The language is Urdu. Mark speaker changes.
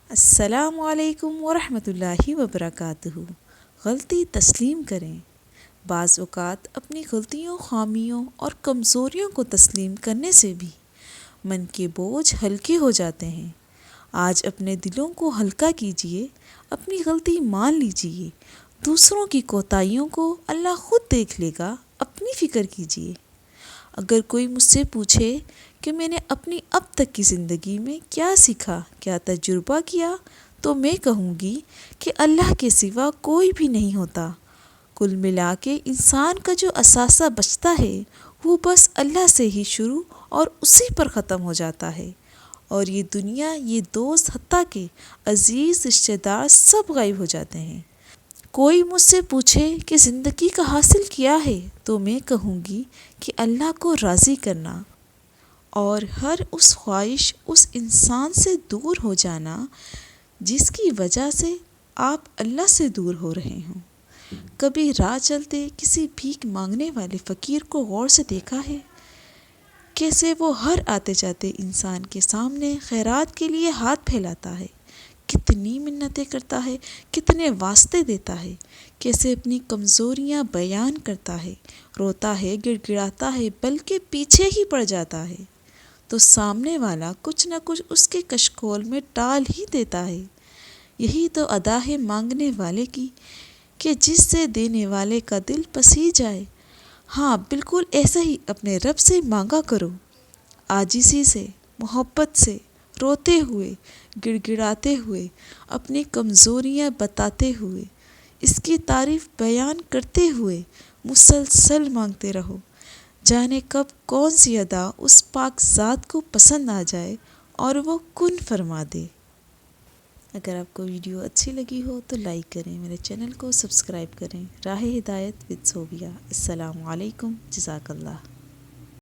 Speaker 1: السلام علیکم ورحمۃ اللہ وبرکاتہ۔ غلطی تسلیم کریں۔ بعض اوقات اپنی غلطیوں، خامیوں اور کمزوریوں کو تسلیم کرنے سے بھی من کے بوجھ ہلکے ہو جاتے ہیں۔ آج اپنے دلوں کو ہلکا کیجیے، اپنی غلطی مان لیجیے، دوسروں کی کوتاہیوں کو اللہ خود دیکھ لے گا، اپنی فکر کیجیے۔ اگر کوئی مجھ سے پوچھے کہ میں نے اپنی اب تک کی زندگی میں کیا سیکھا، کیا تجربہ کیا، تو میں کہوں گی کہ اللہ کے سوا کوئی بھی نہیں ہوتا۔ کل ملا کے انسان کا جو اثاثہ بچتا ہے وہ بس اللہ سے ہی شروع اور اسی پر ختم ہو جاتا ہے، اور یہ دنیا، یہ دوست، حتیٰ کہ عزیز رشتہ دار سب غائب ہو جاتے ہیں۔ کوئی مجھ سے پوچھے کہ زندگی کا حاصل کیا ہے، تو میں کہوں گی کہ اللہ کو راضی کرنا اور ہر اس خواہش، اس انسان سے دور ہو جانا جس کی وجہ سے آپ اللہ سے دور ہو رہے ہوں۔ کبھی راہ چلتے کسی بھیک مانگنے والے فقیر کو غور سے دیکھا ہے؟ کیسے وہ ہر آتے جاتے انسان کے سامنے خیرات کے لیے ہاتھ پھیلاتا ہے، کتنی منتیں کرتا ہے، کتنے واسطے دیتا ہے، کیسے اپنی کمزوریاں بیان کرتا ہے، روتا ہے، گڑ گڑاتا ہے، بلکہ پیچھے ہی پڑ جاتا ہے، تو سامنے والا کچھ نہ کچھ اس کے کشکول میں ڈال ہی دیتا ہے۔ یہی تو ادا ہے مانگنے والے کی کہ جس سے دینے والے کا دل پسی جائے۔ ہاں، بالکل ایسا ہی اپنے رب سے مانگا کرو، عاجزی سے، محبت سے، روتے ہوئے، گڑ گڑاتے ہوئے، اپنی کمزوریاں بتاتے ہوئے، اس کی تعریف بیان کرتے ہوئے مسلسل مانگتے رہو۔ جانے کب کون سی ادا اس پاک ذات کو پسند آ جائے اور وہ کن فرما دے۔ اگر آپ کو ویڈیو اچھی لگی ہو تو لائک کریں، میرے چینل کو سبسکرائب کریں۔ راہ ہدایت وتھ صوبیہ۔ السلام علیکم، جزاک اللہ۔